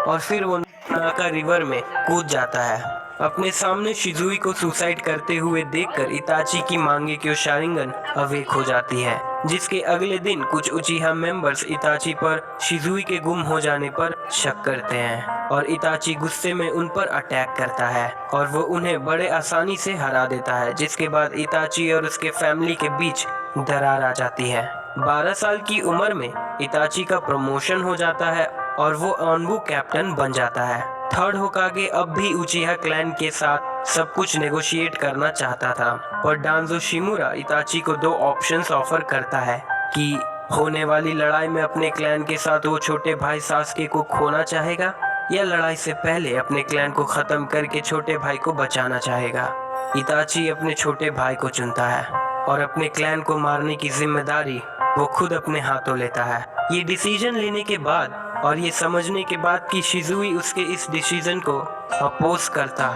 और फिर वो नाका रिवर में कूद जाता है। अपने सामने शिजुई को सुसाइड करते हुए देखकर इताची की मांगेक्यो शारिंगन अवेक हो जाती है, जिसके अगले दिन कुछ उचिहा मेंबर्स इताची पर शिजुई के गुम हो जाने पर शक करते हैं और इताची गुस्से में उन पर अटैक करता है और वो उन्हें बड़े आसानी से हरा देता है, जिसके बाद इताची और उसके फैमिली के बीच दरार आ जाती है। 12 साल की उम्र में इताची का प्रमोशन हो जाता है और वो ऑनबू कैप्टन बन जाता है। थर्ड होकागे अब भी उचिहा क्लैन के साथ सब कुछ नेगोशिएट करना चाहता था, पर डांजो शिमुरा इताची को 2 ऑप्शंस ऑफर करता है कि होने वाली लड़ाई में अपने क्लैन के साथ वो छोटे भाई सास्के को खोना चाहेगा या लड़ाई से पहले अपने क्लैन को खत्म करके छोटे भाई को बचाना चाहेगा। इताची अपने छोटे भाई को चुनता है और अपने क्लैन को मारने की जिम्मेदारी वो खुद अपने हाथों लेता है। ये डिसीजन लेने के बाद और ये समझने के बाद कि शिजुई उसके इस डिसीजन को अपोज करता,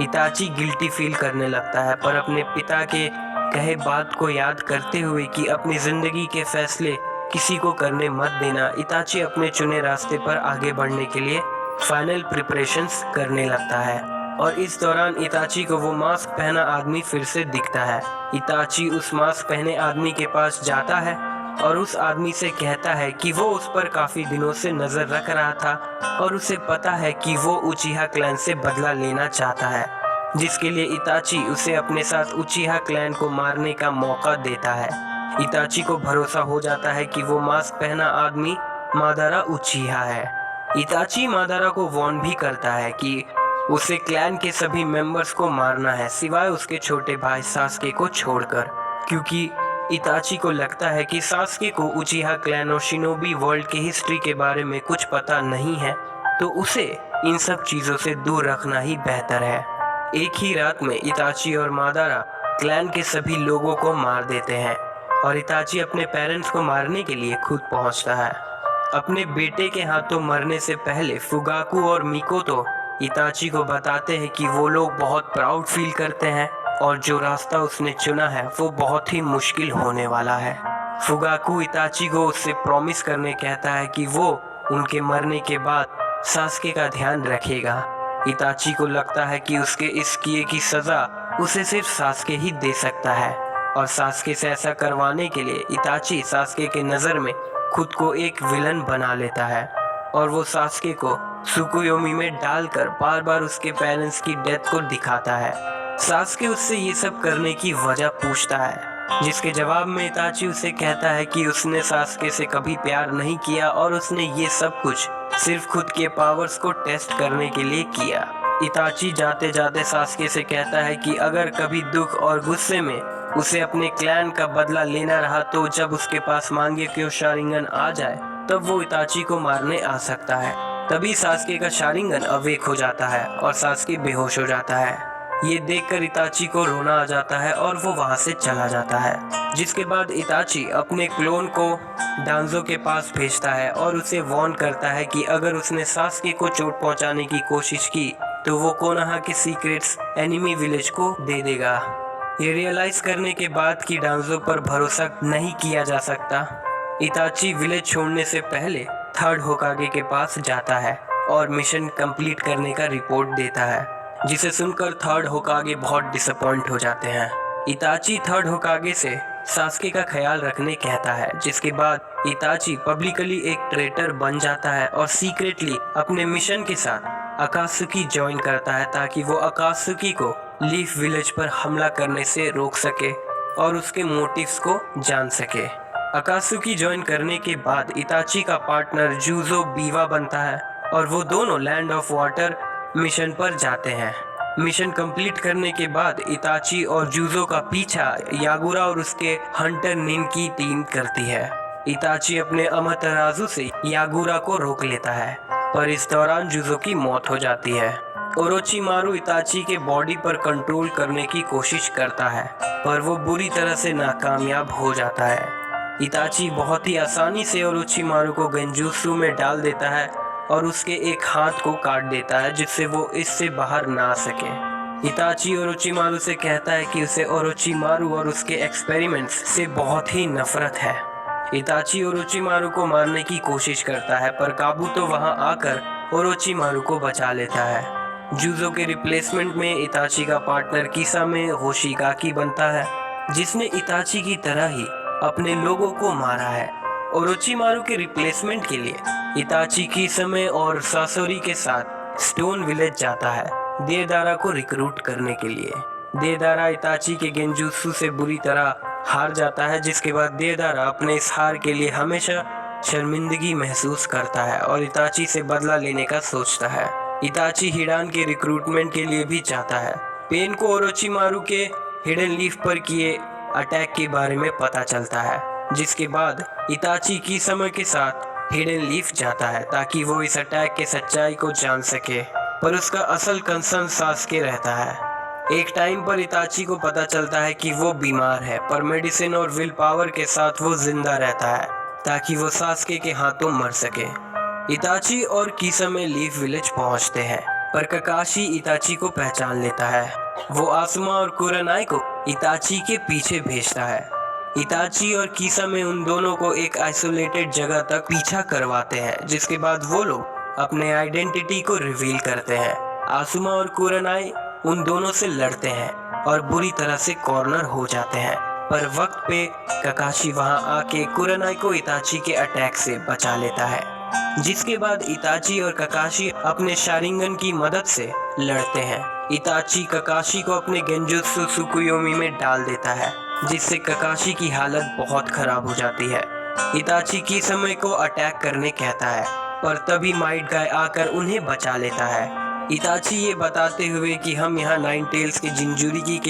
इताची गिल्टी फील करने लगता है, पर अपने पिता के कहे बात को याद करते हुए कि अपनी जिंदगी के फैसले किसी को करने मत देना, इताची अपने चुने रास्ते पर आगे बढ़ने के लिए फाइनल प्रिपरेशंस करने लगता है। और इस दौरान इताची को वो मास्क पहना आदमी फिर से दिखता है। इताची उस मास्क पहने आदमी के पास जाता है और उस आदमी से कहता है कि वो उस पर काफी दिनों से नजर रख रहा था और उसे पता है कि वो उचिहा क्लैन से बदला लेना चाहता है, जिसके लिए इताची उसे अपने साथ उचिहा क्लैन को मारने का मौका देता है। इताची को भरोसा हो जाता है कि वो मास्क पहना आदमी मादारा उचिहा है। इताची मादारा को वार्न भी करता है कि उसे क्लैन के सभी मेंबर्स को मारना है सिवाय उसके छोटे भाई सास्के को छोड़कर, क्योंकि इताची को लगता है कि सास्के को उचिहा क्लैन और शिनोबी वर्ल्ड की हिस्ट्री के बारे में कुछ पता नहीं है, तो उसे इन सब चीजों से दूर रखना ही बेहतर है। एक ही रात में इताची और मादारा क्लैन के सभी लोगों को मार देते हैं और इताची अपने पेरेंट्स को मारने के लिए खुद पहुंचता है। अपने बेटे के हाथों मरने से पहले फुगाकू और मिकोतो इताची को बताते हैं कि वो लोग बहुत प्राउड फील करते हैं और जो रास्ता उसने चुना है वो बहुत ही मुश्किल होने वाला है। फुगाकू इताची को उससे प्रॉमिस करने कहता है कि वो उनके मरने के बाद सास्के का ध्यान रखेगा। इताची को लगता है कि उसके इस किए की सजा उसे सिर्फ सास्के ही दे सकता है और सास्के से ऐसा करवाने के लिए इताची सास्के के नज़र में खुद को एक विलन बना लेता है और वो सास्के को सुकुयोमी में डालकर बार बार उसके पेरेंट्स की डेथ को दिखाता है। सास्के उससे ये सब करने की वजह पूछता है, जिसके जवाब में इताची उसे कहता है कि उसने सास्के से कभी प्यार नहीं किया और उसने ये सब कुछ सिर्फ खुद के पावर्स को टेस्ट करने के लिए किया। इताची जाते जाते सास्के से कहता है कि अगर कभी दुख और गुस्से में उसे अपने क्लैन का बदला लेना रहा तो जब उसके पास मांगेक्यो शारिंगन आ जाए तब वो इताची को मारने आ सकता है। तभी सास्के का शारिंगन अवेक हो जाता है और सास्के बेहोश हो जाता है। ये देखकर इताची को रोना आ जाता है और वो वहाँ से चला जाता है, जिसके बाद इताची अपने क्लोन को डांजो के पास भेजता है और उसे वार्न करता है कि अगर उसने सास्के को चोट पहुंचाने की कोशिश की तो वो कोनोहा के सीक्रेट्स एनिमी विलेज को दे देगा। ये रियलाइज करने के बाद कि डांजो पर भरोसा नहीं किया जा सकता, इताची विलेज छोड़ने से पहले थर्ड होकागे के पास जाता है और मिशन कंप्लीट करने का रिपोर्ट देता है, जिसे सुनकर थर्ड होकागे बहुत डिसअपॉइंट हो जाते हैं। इताची थर्ड होकागे से सास्के का ख्याल रखने कहता है, जिसके बाद इताची पब्लिकली एक ट्रेटर बन जाता है और सीक्रेटली अपने मिशन के साथ अकात्सुकी ज्वाइन करता है ताकि वो अकात्सुकी को लीफ विलेज पर हमला करने से रोक सके और उसके मोटिव्स को जान सके। अकात्सुकी ज्वाइन करने के बाद इताची का पार्टनर जूजो बीवा बनता है और वो दोनों लैंड ऑफ वाटर मिशन पर जाते हैं। मिशन कंप्लीट करने के बाद इताची और जूजो का पीछा यागुरा और उसके हंटर निन की टीम करती है। इताची अपने अमतराजु से यागुरा को रोक लेता है, पर इस दौरान जूजो की मौत हो जाती है। ओरोचिमारू इताची के बॉडी पर कंट्रोल करने की कोशिश करता है, पर वो बुरी तरह से नाकामयाब हो जाता है। इताची बहुत ही आसानी से ओरोचिमारू को गेंजुत्सु में डाल देता है और उसके एक हाथ को काट देता है, जिससे वो इससे बाहर ना आ सके। इताची ओरोचिमारू से कहता है कि उसे ओरोचिमारू और उसके एक्सपेरिमेंट्स से बहुत ही नफरत है। इताची ओरोचिमारू को मारने की कोशिश करता है पर काबुतो वहां आकर ओरोचिमारू को बचा लेता है। जूजो के रिप्लेसमेंट में इताची का पार्टनर किसामे होशिगाकी बनता है, जिसने इताची की तरह ही अपने लोगों को मारा है। ओरोचिमारू के रिप्लेसमेंट के लिए इताची किसामे और सासोरी के साथ स्टोन विलेज जाता है देदारा को रिक्रूट करने के लिए। देदारा इताची के गेंजुत्सु से बुरी तरह हार जाता है, जिसके बाद देदारा अपने इस हार के लिए हमेशा शर्मिंदगी महसूस करता है और इताची से बदला लेने का सोचता है। इताची हिडान के रिक्रूटमेंट के लिए भी चाहता है। पेन को ओरोचिमारू के हिडन लीफ पर किए अटैक के बारे में पता चलता है, जिसके बाद इताची किसामे के साथ हिडन लीफ जाता है ताकि वो इस अटैक के सच्चाई को जान सके, पर उसका असल कंसर्न सास्के रहता है। एक टाइम पर इताची को पता चलता है कि वो बीमार है, पर मेडिसिन और विल पावर के साथ वो जिंदा रहता है ताकि वो सास्के के हाथों मर सके। इताची और किसामे लीफ विलेज पहुंचते हैं, पर ककाशी इताची को पहचान लेता है। वो आसुमा और कुरानाई को इताची के पीछे भेजता है। इताची और किसामे उन दोनों को एक आइसोलेटेड जगह तक पीछा करवाते हैं, जिसके बाद वो लोग अपने आइडेंटिटी को रिवील करते हैं। आसुमा और कुरानाई उन दोनों से लड़ते हैं और बुरी तरह से कॉर्नर हो जाते हैं, पर वक्त पे ककाशी वहां आके कुरानाई को इताची के अटैक से बचा लेता है। जिसके बाद इताची और ककाशी अपने शारिंगन की मदद से लड़ते हैं। इताची ककाशी को अपने गेंजुत्सु सुकुयोमी में डाल देता है, जिससे ककाशी की हालत बहुत खराब हो जाती है। इताची किसामे को अटैक करने कहता है, पर तभी माइट गाय आकर उन्हें बचा लेता है। इताची ये बताते हुए कि हम यहाँ नाइन टेल्स के जिंजुरिगी के